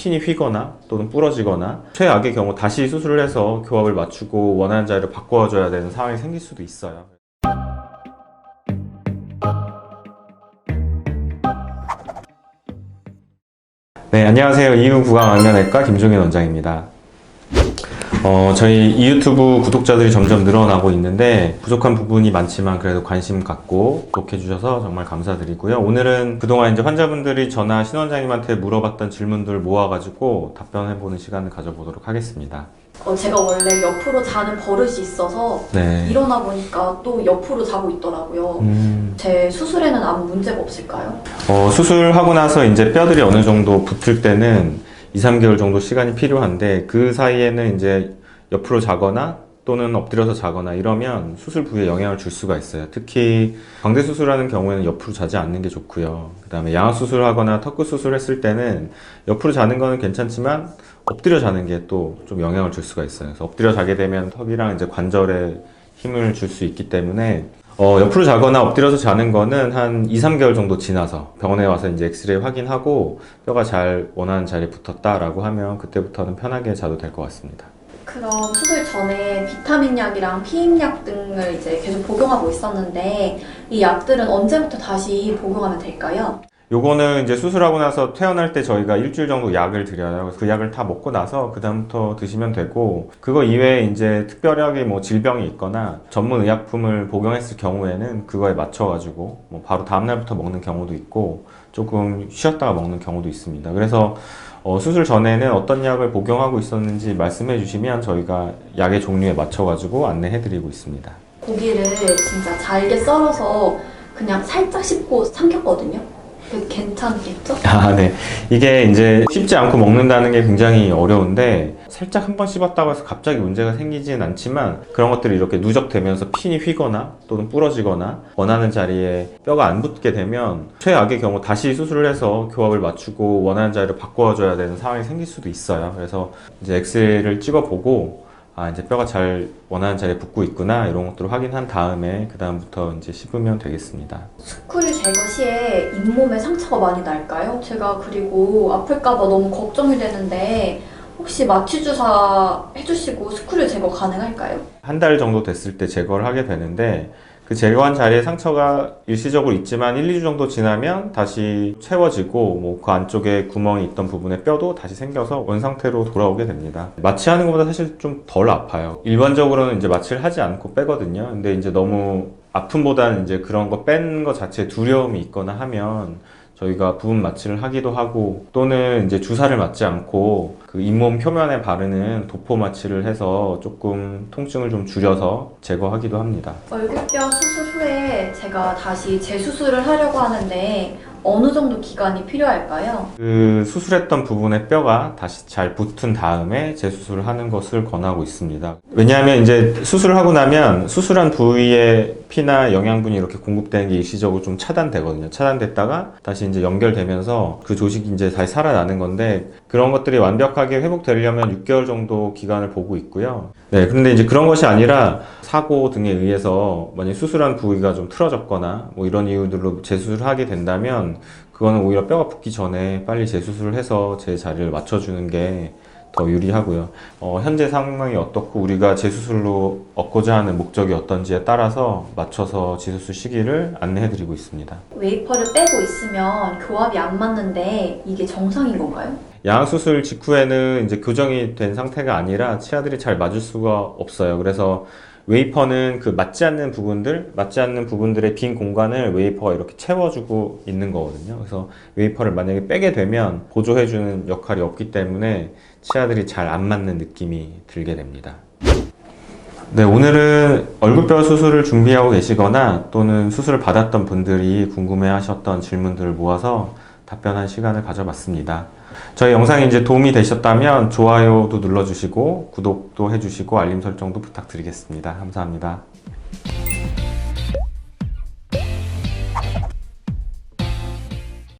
핀이 휘거나 또는 부러지거나 최악의 경우 다시 수술을 해서 교합을 맞추고 원하는 자리로 바꿔줘야 되는 상황이 생길 수도 있어요. 네, 안녕하세요. 이후 구강안면외과 김종현 원장입니다. 저희 이 유튜브 구독자들이 점점 늘어나고 있는데 부족한 부분이 많지만 그래도 관심 갖고 구독해 주셔서 정말 감사드리고요. 오늘은 그동안 이제 환자분들이 저나 신원장님한테 물어봤던 질문들 모아가지고 답변해보는 시간을 가져보도록 하겠습니다. 제가 원래 옆으로 자는 버릇이 있어서 네. 일어나 보니까 또 옆으로 자고 있더라고요. 제 수술에는 아무 문제가 없을까요? 수술하고 나서 이제 뼈들이 어느 정도 붙을 때는 2-3개월 정도 시간이 필요한데 그 사이에는 이제 옆으로 자거나 또는 엎드려서 자거나 이러면 수술 부위에 영향을 줄 수가 있어요. 특히 광대 수술하는 경우에는 옆으로 자지 않는 게 좋고요. 그 다음에 양악 수술하거나 턱구 수술했을 때는 옆으로 자는 거는 괜찮지만 엎드려 자는 게 또 좀 영향을 줄 수가 있어요. 그래서 엎드려 자게 되면 턱이랑 이제 관절에 힘을 줄 수 있기 때문에 옆으로 자거나 엎드려서 자는 거는 한 2-3개월 정도 지나서 병원에 와서 이제 엑스레이 확인하고 뼈가 잘 원하는 자리에 붙었다라고 하면 그때부터는 편하게 자도 될 것 같습니다. 그럼 수술 전에 비타민 약이랑 피임약 등을 이제 계속 복용하고 있었는데 이 약들은 언제부터 다시 복용하면 될까요? 요거는 이제 수술하고 나서 퇴원할 때 저희가 일주일 정도 약을 드려요. 그 약을 다 먹고 나서 그 다음부터 드시면 되고, 그거 이외에 이제 특별하게 뭐 질병이 있거나 전문 의약품을 복용했을 경우에는 그거에 맞춰가지고 뭐 바로 다음날부터 먹는 경우도 있고 조금 쉬었다가 먹는 경우도 있습니다. 그래서 수술 전에는 어떤 약을 복용하고 있었는지 말씀해 주시면 저희가 약의 종류에 맞춰가지고 안내해 드리고 있습니다. 고기를 진짜 잘게 썰어서 그냥 살짝 씹고 삼켰거든요. 괜찮겠죠? 네. 이게 이제 씹지 않고 먹는다는 게 굉장히 어려운데 살짝 한번 씹었다고 해서 갑자기 문제가 생기진 않지만 그런 것들이 이렇게 누적되면서 핀이 휘거나 또는 부러지거나 원하는 자리에 뼈가 안 붙게 되면 최악의 경우 다시 수술을 해서 교합을 맞추고 원하는 자리로 바꿔줘야 되는 상황이 생길 수도 있어요. 그래서 이제 엑스레이를 찍어보고 이제 뼈가 잘 원하는 자리에 붙고 있구나 이런 것들을 확인한 다음에 그 다음부터 이제 씹으면 되겠습니다. 스크류 제거 시에 잇몸에 상처가 많이 날까요? 제가 그리고 아플까봐 너무 걱정이 되는데 혹시 마취 주사 해주시고 스크류 제거 가능할까요? 한 달 정도 됐을 때 제거를 하게 되는데 그 제거한 자리에 상처가 일시적으로 있지만 1-2주 정도 지나면 다시 채워지고 뭐 그 안쪽에 구멍이 있던 부분에 뼈도 다시 생겨서 원상태로 돌아오게 됩니다. 마취하는 것보다 사실 좀 덜 아파요. 일반적으로는 이제 마취를 하지 않고 빼거든요. 근데 이제 너무 아픔보다는 이제 그런 거 뺀 거 자체에 두려움이 있거나 하면 저희가 부분 마취를 하기도 하고 또는 이제 주사를 맞지 않고 그 잇몸 표면에 바르는 도포 마취를 해서 조금 통증을 좀 줄여서 제거하기도 합니다. 얼굴뼈 수술 후에 제가 다시 재수술을 하려고 하는데 어느 정도 기간이 필요할까요? 그 수술했던 부분의 뼈가 다시 잘 붙은 다음에 재수술을 하는 것을 권하고 있습니다. 왜냐하면 이제 수술을 하고 나면 수술한 부위에 피나 영양분이 이렇게 공급되는 게 일시적으로 좀 차단되거든요. 차단됐다가 다시 이제 연결되면서 그 조직이 이제 다시 살아나는 건데 그런 것들이 완벽하게 회복되려면 6개월 정도 기간을 보고 있고요. 네, 근데 이제 그런 것이 아니라 사고 등에 의해서 만약 수술한 부위가 좀 틀어졌거나 뭐 이런 이유들로 재수술을 하게 된다면 그거는 오히려 뼈가 붙기 전에 빨리 재수술을 해서 제 자리를 맞춰주는 게 더 유리하고요. 현재 상황이 어떻고 우리가 재수술로 얻고자 하는 목적이 어떤지에 따라서 맞춰서 재수술 시기를 안내해드리고 있습니다. 웨이퍼를 빼고 있으면 교합이 안 맞는데 이게 정상인 건가요? 양악 수술 직후에는 이제 교정이 된 상태가 아니라 치아들이 잘 맞을 수가 없어요. 그래서 웨이퍼는 그 맞지 않는 부분들의 빈 공간을 웨이퍼가 이렇게 채워주고 있는 거거든요. 그래서 웨이퍼를 만약에 빼게 되면 보조해주는 역할이 없기 때문에 치아들이 잘 안 맞는 느낌이 들게 됩니다. 네, 오늘은 얼굴뼈 수술을 준비하고 계시거나 또는 수술을 받았던 분들이 궁금해 하셨던 질문들을 모아서 답변한 시간을 가져봤습니다. 저희 영상이 이제 도움이 되셨다면 좋아요도 눌러주시고 구독도 해주시고 알림 설정도 부탁드리겠습니다. 감사합니다.